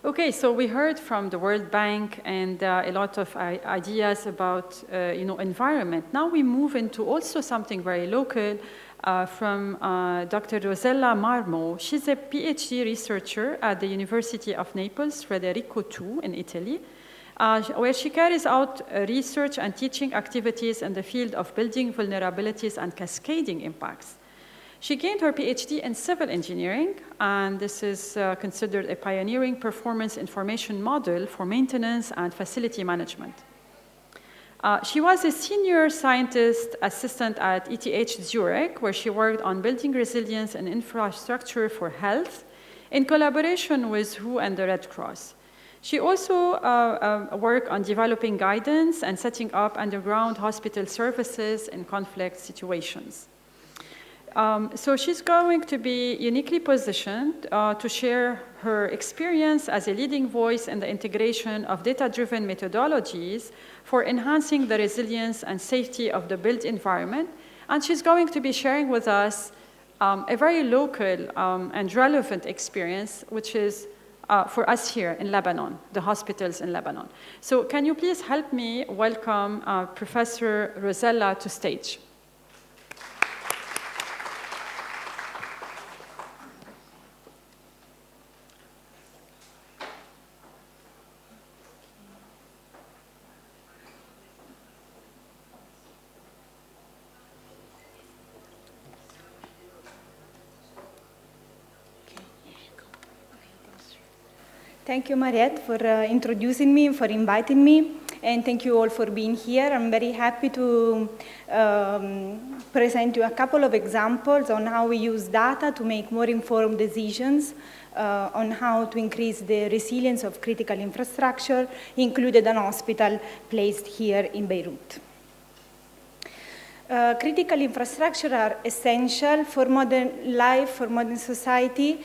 Okay, so we heard from the World Bank and a lot of ideas about environment. Now we move into also something very local from Dr. Rossella Marmo. She's a PhD researcher at the University of Naples, Federico II in Italy, where she carries out research and teaching activities in the field of building vulnerabilities and cascading impacts. She gained her PhD in civil engineering, and this is considered a pioneering performance information model for maintenance and facility management. She was a senior scientist assistant at ETH Zurich, where she worked on building resilience and infrastructure for health in collaboration with WHO and the Red Cross. She also worked on developing guidance and setting up underground hospital services in conflict situations. So she's going to be uniquely positioned to share her experience as a leading voice in the integration of data-driven methodologies for enhancing the resilience and safety of the built environment. And she's going to be sharing with us a very local and relevant experience, which is for us here in Lebanon, the hospitals in Lebanon. So can you please help me welcome Professor Rossella to stage? Thank you, Mariette, for introducing me, for inviting me, and thank you all for being here. I'm very happy to present you a couple of examples on how we use data to make more informed decisions on how to increase the resilience of critical infrastructure, including an hospital placed here in Beirut. Critical infrastructure are essential for modern life, for modern society.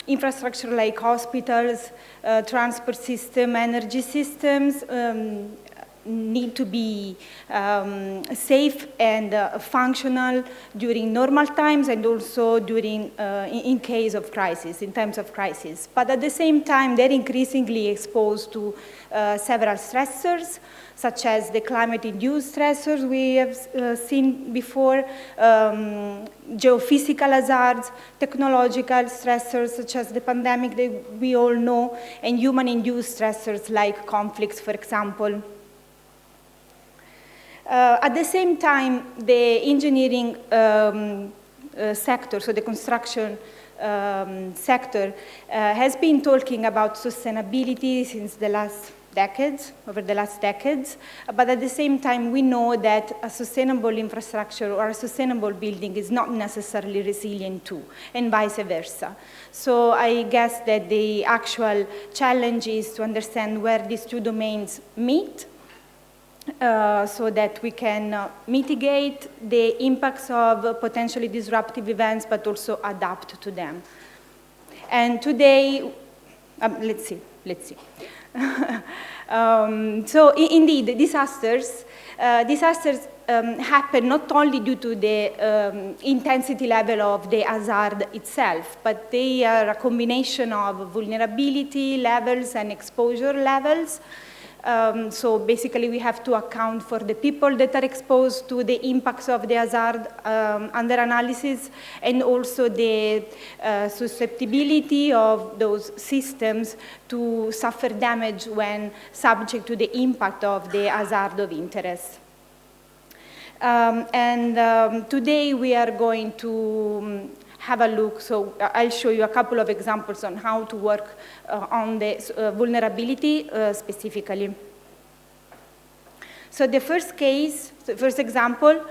Infrastructure like hospitals, transport system, energy systems need to be safe and functional during normal times and also during in case of crisis, in times of crisis. But at the same time, they're increasingly exposed to several stressors, such as the climate-induced stressors we have seen before, geophysical hazards, technological stressors such as the pandemic that we all know, and human-induced stressors like conflicts, for example. At the same time, the engineering sector, so the construction sector, has been talking about sustainability since the last decades, over the last decades, but at the same time we know that a sustainable infrastructure or a sustainable building is not necessarily resilient too, and vice versa. So I guess that the actual challenge is to understand where these two domains meet, so that we can mitigate the impacts of potentially disruptive events, but also adapt to them. And today, let's see. So indeed, disasters happen not only due to the intensity level of the hazard itself, but they are a combination of vulnerability levels and exposure levels. So basically, we have to account for the people that are exposed to the impacts of the hazard under analysis, and also the susceptibility of those systems to suffer damage when subject to the impact of the hazard of interest. Today we are going to have a look, so I'll show you a couple of examples on how to work on the vulnerability specifically. So the first case, the first example,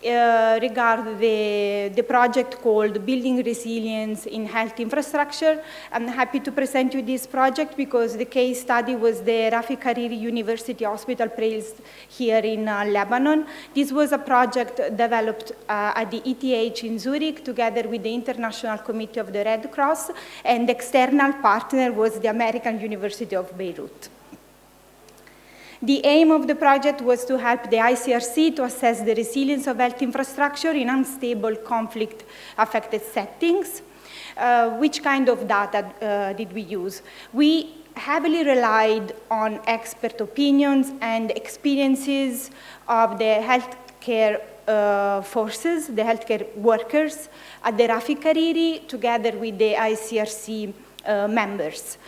regards the project called Building Resilience in Health Infrastructure. I'm happy to present you this project because the case study was the Rafiq Hariri University Hospital placed here in Lebanon. This was a project developed at the ETH in Zurich together with the International Committee of the Red Cross, and the external partner was the American University of Beirut. The aim of the project was to help the ICRC to assess the resilience of health infrastructure in unstable conflict-affected settings. Which kind of data did we use? We heavily relied on expert opinions and experiences of the healthcare forces, the healthcare workers at the Rafik Hariri, together with the ICRC members.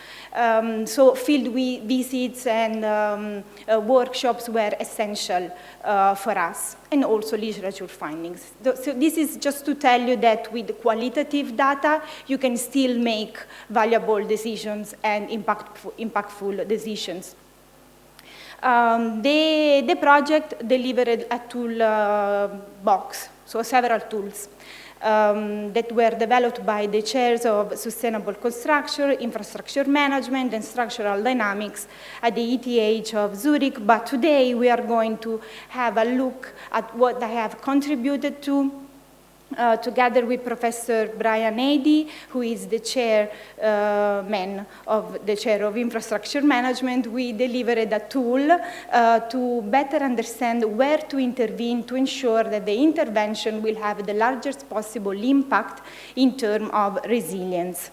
So field visits and workshops were essential for us, and also literature findings. So this is just to tell you that with qualitative data, you can still make valuable decisions and impactful decisions. The project delivered a tool box, so several tools. That were developed by the chairs of sustainable construction, infrastructure management, and structural dynamics at the ETH of Zurich. But today we are going to have a look at what they have contributed to, together with Professor Brian Eddy, who is the chairman of the chair of infrastructure management. We delivered a tool to better understand where to intervene to ensure that the intervention will have the largest possible impact in terms of resilience.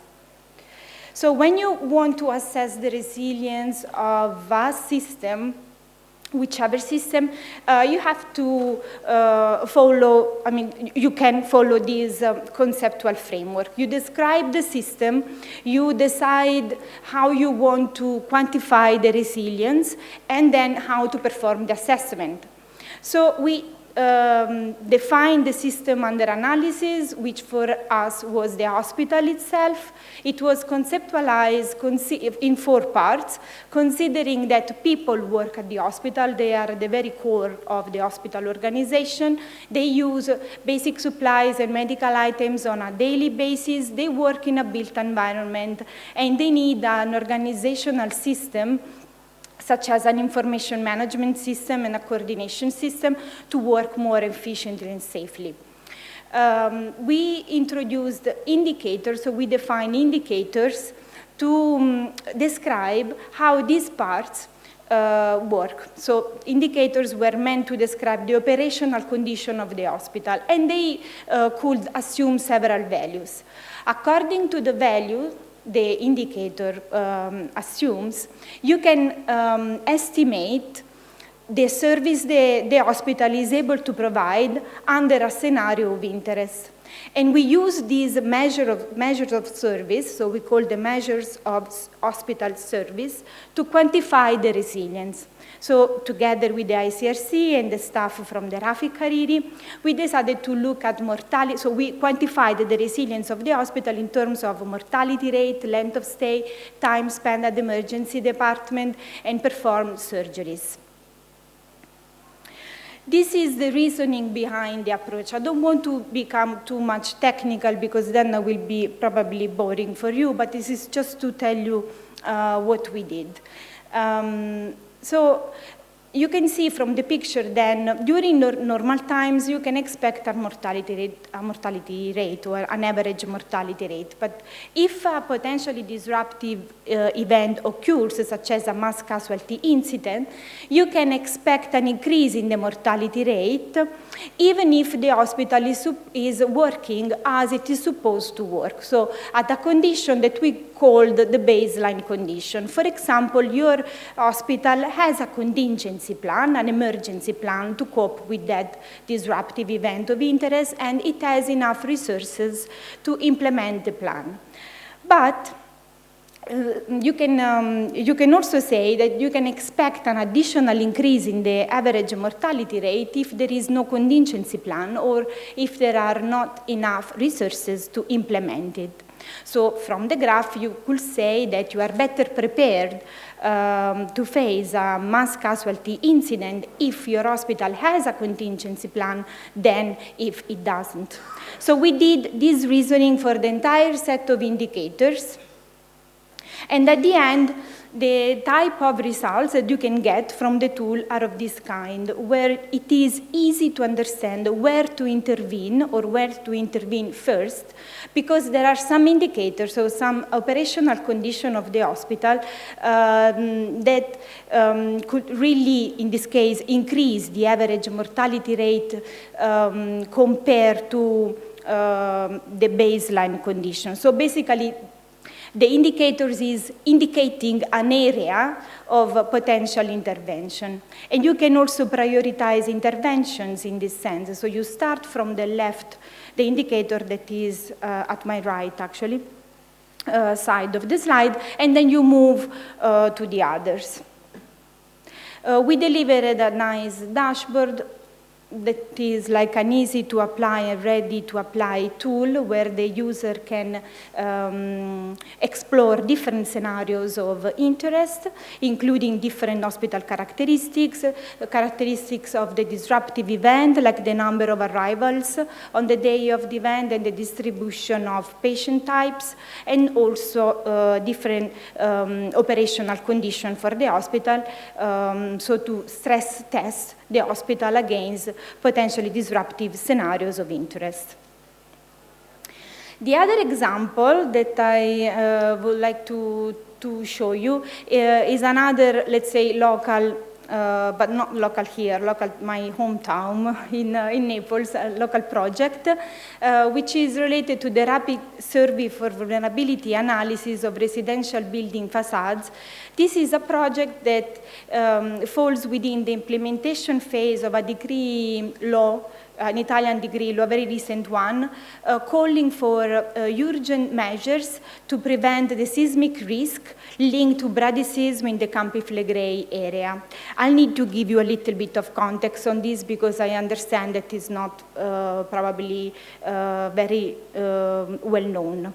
So when you want to assess the resilience of a system, whichever system, you have to follow, you can follow this conceptual framework. You describe the system, you decide how you want to quantify the resilience, and then how to perform the assessment. So we defined the system under analysis, which for us was the hospital itself. It was conceptualized in 4 parts, considering that people work at the hospital. They are at the very core of the hospital organization. They use basic supplies and medical items on a daily basis. They work in a built environment, and they need an organizational system such as an information management system and a coordination system to work more efficiently and safely. We introduced indicators, so we define indicators to describe how these parts work. So indicators were meant to describe the operational condition of the hospital, and they could assume several values. According to the value the indicator assumes, you can estimate the service the hospital is able to provide under a scenario of interest. And we use these measures of service, so we call the measures of hospital service, to quantify the resilience. So together with the ICRC and the staff from the Rafik Hariri, we decided to look at mortality. So we quantified the resilience of the hospital in terms of mortality rate, length of stay, time spent at the emergency department, and performed surgeries. This is the reasoning behind the approach. I don't want to become too much technical because then I will be probably boring for you, but this is just to tell you what we did. So you can see from the picture then, during normal times, you can expect a mortality rate or an average mortality rate. But if a potentially disruptive event occurs, such as a mass casualty incident, you can expect an increase in the mortality rate, even if the hospital is working as it is supposed to work. So at a condition that we called the baseline condition. For example, your hospital has a contingency plan, an emergency plan to cope with that disruptive event of interest, and it has enough resources to implement the plan. But you can also say that you can expect an additional increase in the average mortality rate if there is no contingency plan or if there are not enough resources to implement it. So from the graph, you could say that you are better prepared to face a mass casualty incident if your hospital has a contingency plan than if it doesn't. So we did this reasoning for the entire set of indicators. And at the end, the type of results that you can get from the tool are of this kind, where it is easy to understand where to intervene or where to intervene first, because there are some indicators, so some operational condition of the hospital that could really, in this case, increase the average mortality rate compared to the baseline condition. So basically, the indicators is indicating an area of potential intervention. And you can also prioritize interventions in this sense. So you start from the left, the indicator that is at my right, actually, side of the slide, and then you move to the others. We delivered a nice dashboard that is like an easy to apply and ready to apply tool where the user can explore different scenarios of interest, including different hospital characteristics, characteristics of the disruptive event, like the number of arrivals on the day of the event and the distribution of patient types, and also different operational conditions for the hospital, so to stress test the hospital against potentially disruptive scenarios of interest. The other example that I would like to show you is another, let's say, local, but not local here, local my hometown in Naples, a local project, which is related to the rapid survey for vulnerability analysis of residential building facades. This is a project that falls within the implementation phase of a decree law, an Italian decree law, a very recent one, calling for urgent measures to prevent the seismic risk linked to bradisism in the Campi Flegrei area. I'll need to give you a little bit of context on this because I understand that it's not probably very well known.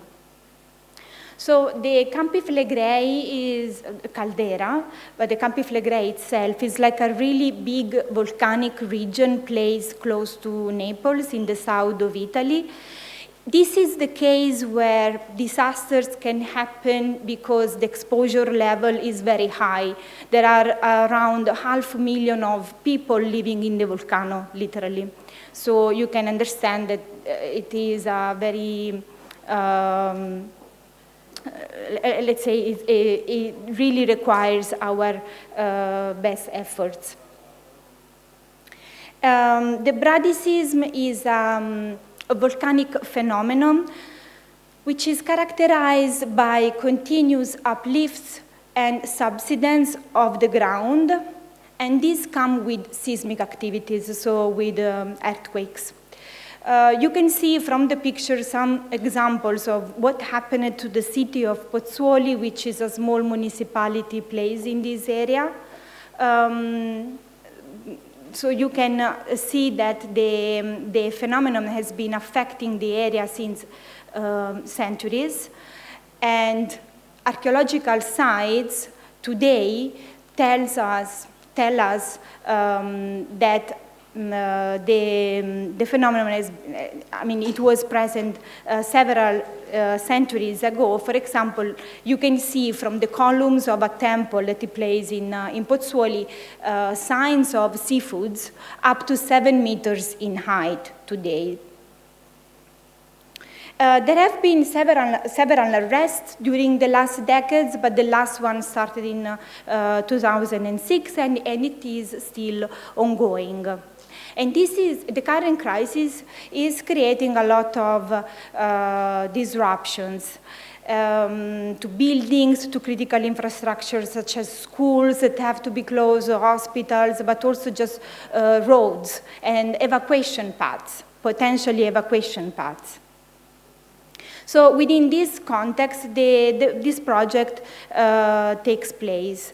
So the Campi Flegrei is a caldera, but the Campi Flegrei itself is like a really big volcanic region placed close to Naples in the south of Italy. This is the case where disasters can happen because the exposure level is very high. There are around 500,000 of people living in the volcano, literally. So you can understand that it is a very let's say it really requires our best efforts. The bradisism is a volcanic phenomenon which is characterized by continuous uplifts and subsidence of the ground, and these come with seismic activities, so with earthquakes. You can see from the picture some examples of what happened to the city of Pozzuoli, which is a small municipality placed in this area. So you can see that the phenomenon has been affecting the area since centuries. And archaeological sites today tell us that the phenomenon is, I mean, it was present several centuries ago. For example, you can see from the columns of a temple that is placed in Pozzuoli signs of seafoods up to 7 meters in height today. There have been several arrests during the last decades, but the last one started in 2006, and it is still ongoing. And the current crisis is creating a lot of disruptions to buildings, to critical infrastructures such as schools that have to be closed, hospitals, but also just roads and evacuation paths, potentially evacuation paths. So within this context, this project takes place.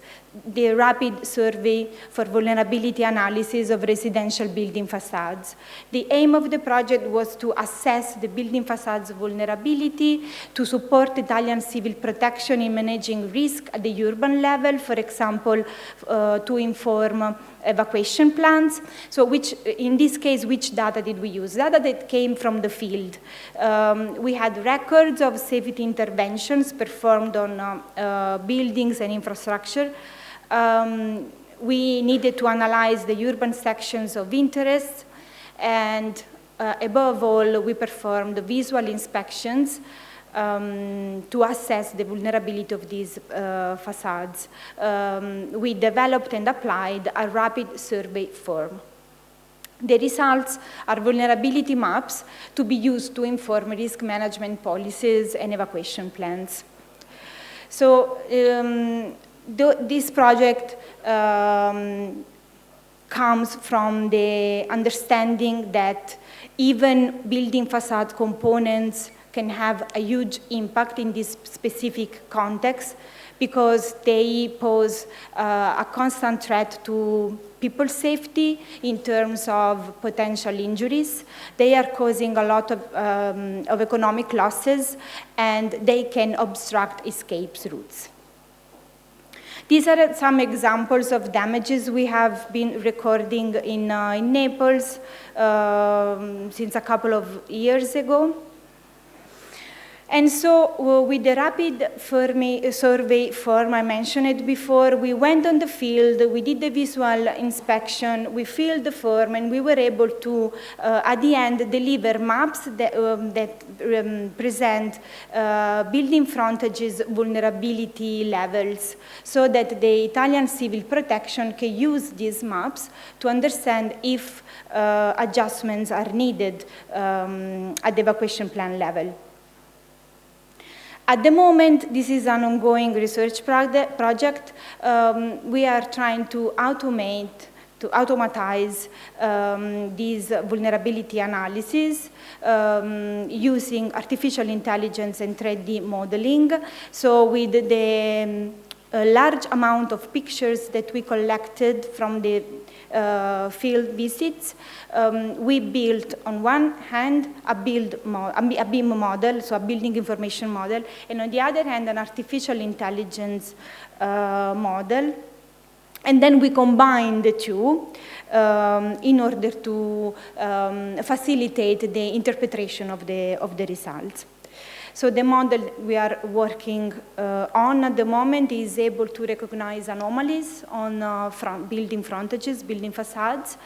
The rapid survey for vulnerability analysis of residential building facades. The aim of the project was to assess the building facades vulnerability, to support Italian civil protection in managing risk at the urban level, for example, to inform evacuation plans. So in this case, which data did we use? Data that came from the field. We had records of safety interventions performed on buildings and infrastructure. We needed to analyze the urban sections of interest, and above all, we performed visual inspections to assess the vulnerability of these facades. We developed and applied a rapid survey form. The results are vulnerability maps to be used to inform risk management policies and evacuation plans. So this project comes from the understanding that even building facade components can have a huge impact in this specific context because they pose a constant threat to people's safety in terms of potential injuries. They are causing a lot of economic losses, and they can obstruct escape routes. These are some examples of damages we have been recording in Naples since a couple of years ago. And so with the rapid survey form I mentioned it before, we went on the field, we did the visual inspection, we filled the form, and we were able to, at the end, deliver maps that present building frontages vulnerability levels so that the Italian civil protection can use these maps to understand if adjustments are needed at the evacuation plan level. At the moment, this is an ongoing research project. We are trying to automatize these vulnerability analysis using artificial intelligence and 3D modeling. So with the large amount of pictures that we collected from the field visits, we built, on one hand, a BIM model, so a building information model, and on the other hand, an artificial intelligence model. And then we combined the two in order to facilitate the interpretation of the results. So the model we are working on at the moment is able to recognize anomalies on building frontages, building facades,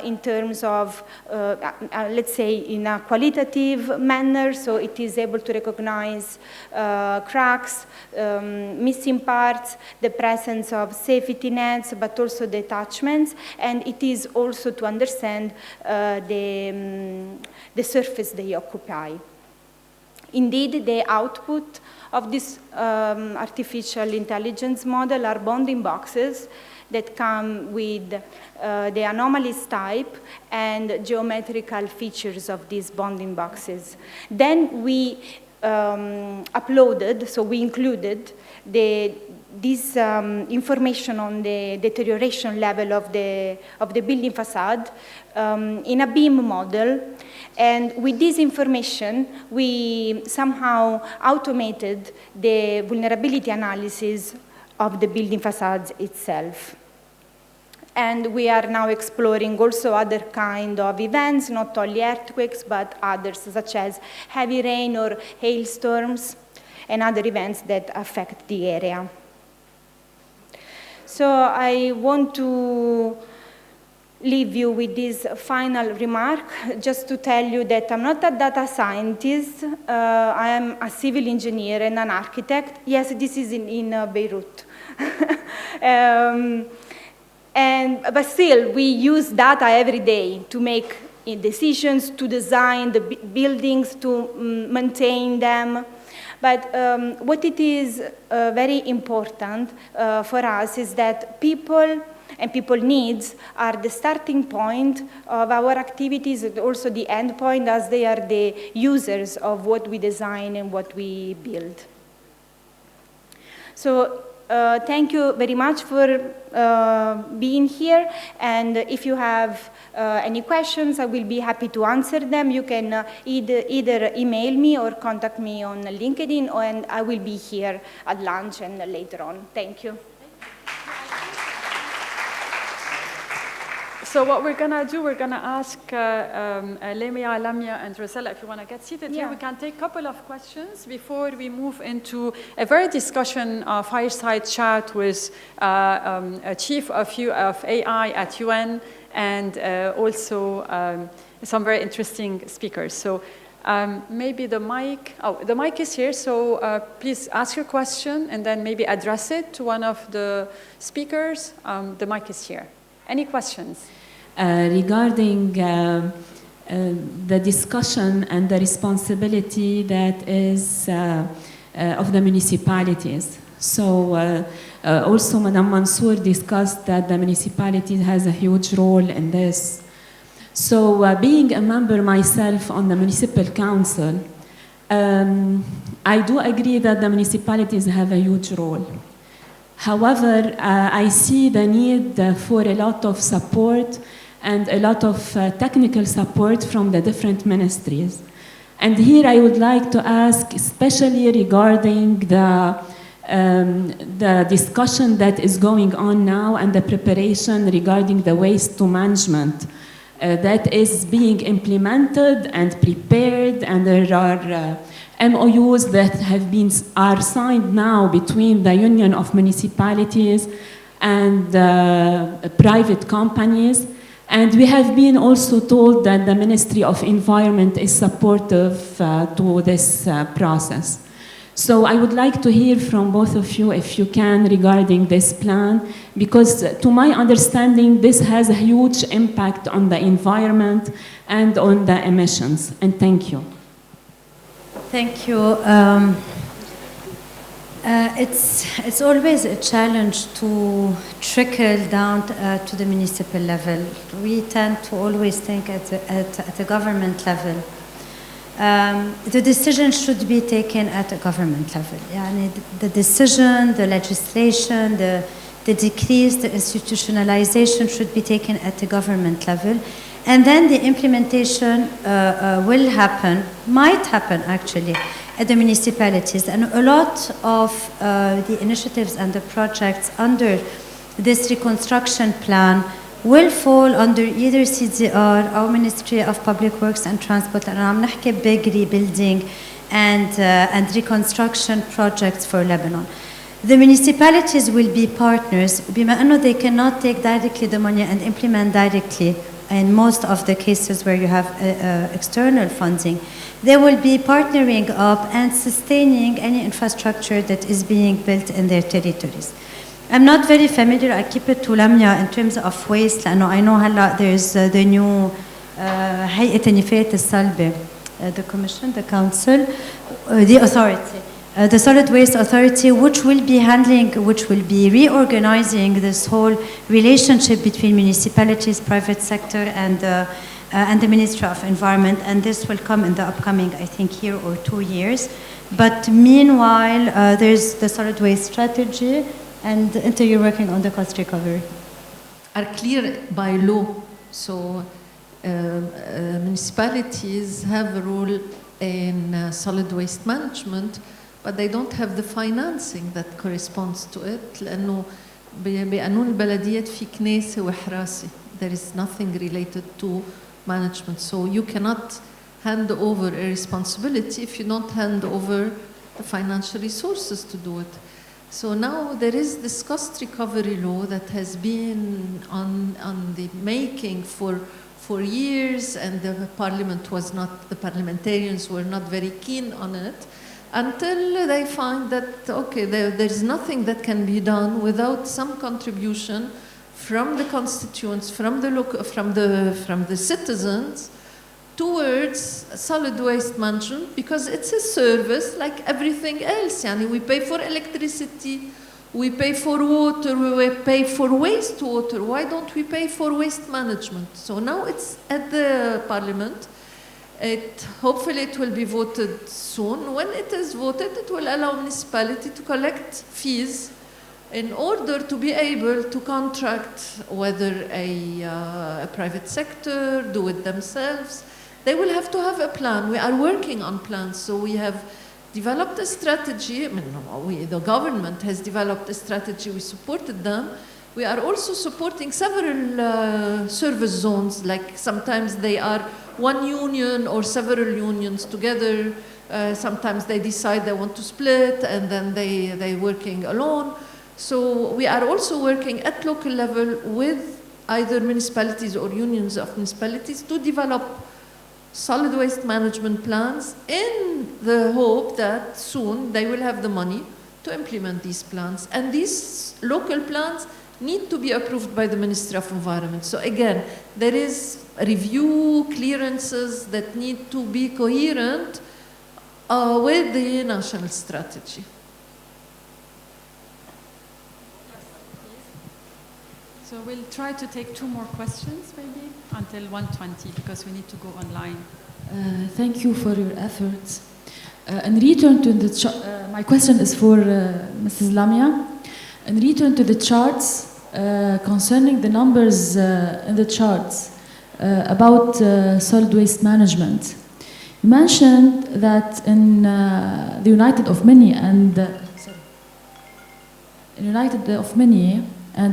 in terms of, let's say, in a qualitative manner. So it is able to recognize cracks, missing parts, the presence of safety nets, but also detachments. And it is also to understand the surface they occupy. Indeed, the output of this artificial intelligence model are bounding boxes that come with the anomalies type and geometrical features of these bounding boxes. Then we uploaded, so we included this information on the deterioration level of the building facade in a BIM model. And with this information, we somehow automated the vulnerability analysis of the building facades itself. And we are now exploring also other kind of events, not only earthquakes, but others, such as heavy rain or hailstorms, and other events that affect the area. So I want to leave you with this final remark, just to tell you that I'm not a data scientist. I am a civil engineer and an architect. Yes, this is in Beirut. But still, we use data every day to make decisions, to design the buildings, to maintain them. But what it is very important for us is that people and people needs are the starting point of our activities and also the end point, as they are the users of what we design and what we build. So thank you very much for being here, and if you have any questions, I will be happy to answer them. You can either email me or contact me on LinkedIn, and I will be here at lunch and later on. Thank you. So what we're going to do, we're going to ask Lemia, Lamia, and Rossella, if you want to get seated here, we can take a couple of questions before we move into a very discussion fireside chat with a chief of AI at UN, and also some very interesting speakers. So maybe the mic is here, so please ask your question and then maybe address it to one of the speakers. The mic is here. Any questions? regarding the discussion and the responsibility that is of the municipalities. So also Madame Mansour discussed that the municipality has a huge role in this. So being a member myself on the municipal council, I do agree that the municipalities have a huge role. However, I see the need for a lot of support and a lot of technical support from the different ministries. And here I would like to ask, especially regarding the discussion that is going on now and the preparation regarding the waste to management that is being implemented and prepared, and there are MOUs that are signed now between the Union of Municipalities and private companies. And we have been also told that the Ministry of Environment is supportive to this process. So I would like to hear from both of you, if you can, regarding this plan, because to my understanding, this has a huge impact on the environment and on the emissions. And thank you. Thank you. It's always a challenge to trickle down to the municipal level. We tend to always think at the government level. The decision should be taken at a government level. The decision, the legislation, the decrees, the institutionalization should be taken at the government level. And then the implementation will happen, might happen actually, at the municipalities. And a lot of the initiatives and the projects under this reconstruction plan will fall under either CDR or Ministry of Public Works and Transport, and I'm نحكي big rebuilding and reconstruction projects for Lebanon. The municipalities will be partners, بما أنه they cannot take directly the money and implement directly in most of the cases where you have external funding. They will be partnering up and sustaining any infrastructure that is being built in their territories. I'm not very familiar, I keep it to Lamia in terms of waste, لأنه I know هلا there's the new هيئة النفايات الصلبة, the commission, the council, the authority, the solid waste authority, which will be handling, which will be reorganizing this whole relationship between municipalities, private sector, and the Ministry of Environment, and this will come in the upcoming, I think, year or 2 years. But meanwhile, there's the solid waste strategy, and until you're working on the cost recovery. Are clear by law, so municipalities have a role in solid waste management, but they don't have the financing that corresponds to it, لأنه بقانون البلديات في كناسة وحراسة. There is nothing related to management, so you cannot hand over a responsibility if you don't hand over the financial resources to do it. So now there is this cost recovery law that has been on the making for years, and the parliamentarians were not very keen on it, until they find that, okay, there's nothing that can be done without some contribution from the constituents, from the citizens, towards solid waste management, because it's a service like everything else. We pay for electricity, we pay for water, we pay for wastewater. Why don't we pay for waste management? So now it's at the parliament. Hopefully it will be voted soon. When it is voted, it will allow municipality to collect fees in order to be able to contract whether a private sector, do it themselves. They will have to have a plan. We are working on plans. So we have developed a strategy. The government has developed a strategy. We supported them. We are also supporting several service zones, like sometimes they are one union or several unions together. Sometimes they decide they want to split, and then they're working alone. So we are also working at local level with either municipalities or unions of municipalities to develop solid waste management plans, in the hope that soon they will have the money to implement these plans. And these local plans need to be approved by the Ministry of Environment. So again, there is review clearances that need to be coherent with the national strategy. So we'll try to take 2 more questions maybe until 1:20 because we need to go online. Thank you for your efforts. In return to the my question is for Mrs. Lamia. In return to the charts concerning the numbers in the charts about solid waste management, you mentioned that in the United of Many and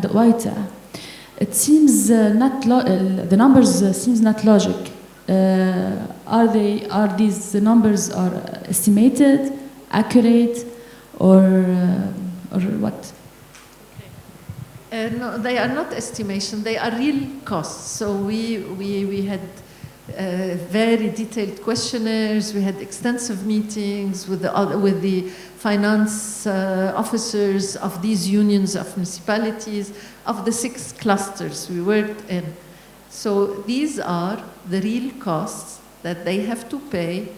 WiDS, it seems the numbers seems not logic. Are these numbers estimated, accurate, or what? No, they are not estimation. They are real costs. So we had very detailed questionnaires. We had extensive meetings with the finance officers of these unions of municipalities of the 6 clusters we worked in. So these are the real costs that they have to pay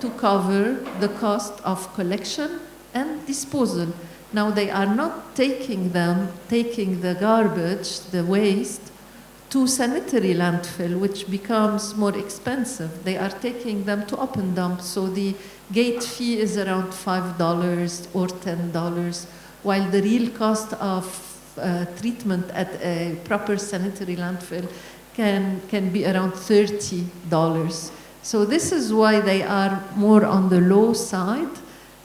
to cover the cost of collection and disposal. Now they are not taking the garbage, the waste, to sanitary landfill, which becomes more expensive. They are taking them to open dump. So the gate fee is around $5 or $10, while the real cost of treatment at a proper sanitary landfill can be around $30. So this is why they are more on the low side,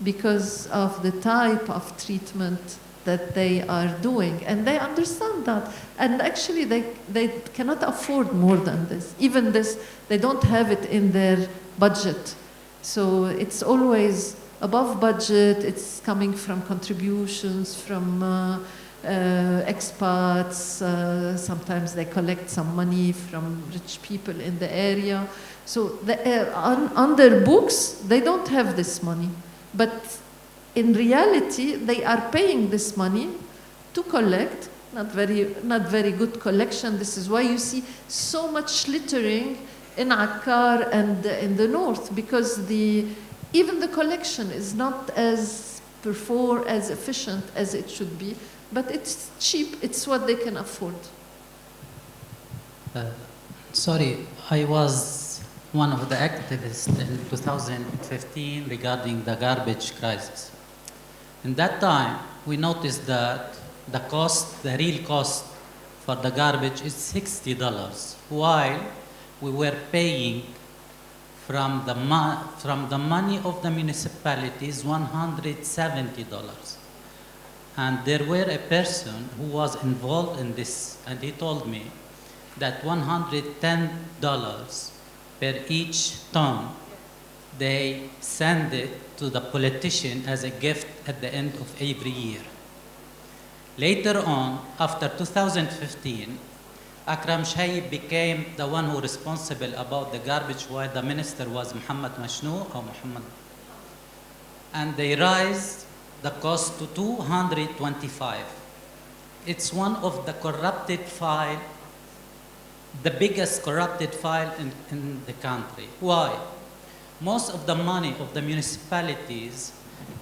because of the type of treatment that they are doing. And they understand that. And actually they cannot afford more than this. Even this, they don't have it in their budget. So it's always above budget. It's coming from contributions from expats. Sometimes they collect some money from rich people in the area. So on their books, they don't have this money. But in reality, they are paying this money to collect, not very good collection. This is why you see so much littering in Akkar and in the north, because even the collection is not as efficient as it should be, but it's cheap. It's what they can afford. Sorry, I was one of the activists in 2015 regarding the garbage crisis. In that time, we noticed that the real cost for the garbage is $60, while we were paying from the money of the municipalities $170. And there were a person who was involved in this, and he told me that $110 per each ton, they send it to the politician as a gift at the end of every year. Later on, after 2015, Akram Shayib became the one who was responsible about the garbage, while the minister was Muhammad Mashnou, and they raised the cost to $225. It's one of the corrupted file, the biggest corrupted file in the country. Why? Most of the money of the municipalities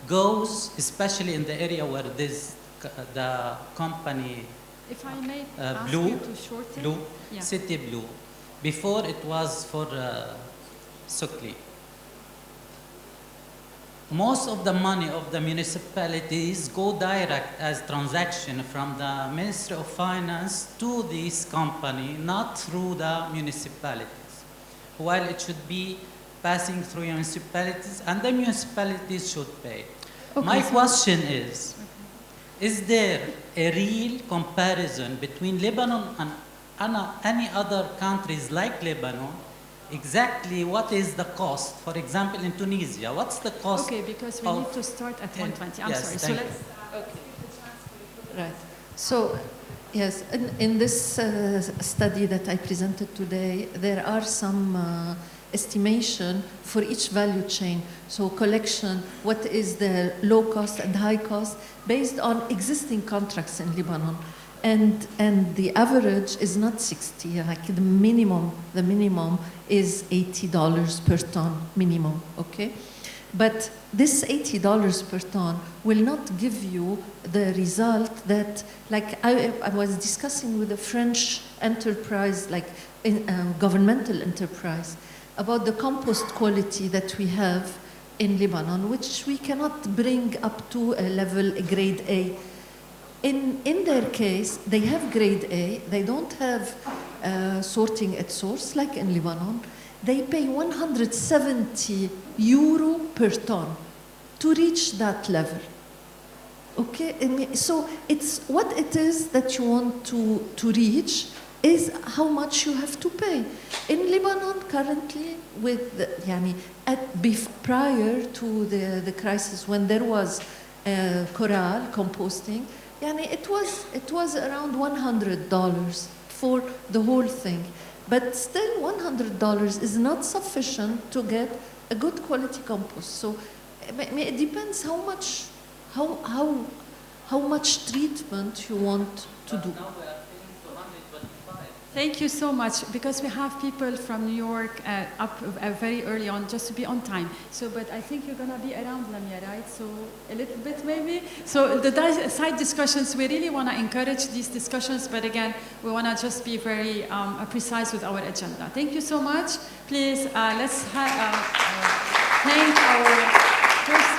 goes, especially in the area where the company If I may ask Blue, you to shorten. Blue, Yeah. City Blue. Before it was for Sukli. Most of the money of the municipalities go direct as transaction from the Ministry of Finance to this company, not through the municipalities. While it should be passing through municipalities, and the municipalities should pay. Okay, My question is there a real comparison between Lebanon and any other countries like Lebanon? Exactly what is the cost? For example, in Tunisia, what's the cost? Okay, because we need to start at 1:20. I'm yes, sorry. So thank let's. Right. So, yes, in this study that I presented today, there are some estimation for each value chain. So collection, what is the low cost and high cost based on existing contracts in Lebanon. And the average is not 60, like the minimum is $80 per ton minimum, okay? But this $80 per ton will not give you the result that, like I was discussing with a French enterprise, like governmental enterprise, about the compost quality that we have in Lebanon, which we cannot bring up to a level, a grade A. In their case, they have grade A, they don't have sorting at source like in Lebanon. They pay 170 euro per ton to reach that level. Okay, and so it's what it is that you want to reach is how much you have to pay. In Lebanon currently, with prior to the crisis, when there was coral composting, it was around $100 for the whole thing. But still, $100 is not sufficient to get a good quality compost. So it depends how much treatment you want to do. Thank you so much, because we have people from New York up very early on, just to be on time. So, but I think you're gonna be around, Lamia, right? So a little bit maybe. So the side discussions, we really wanna encourage these discussions, but again, we wanna just be very precise with our agenda. Thank you so much. Please, let's thank our first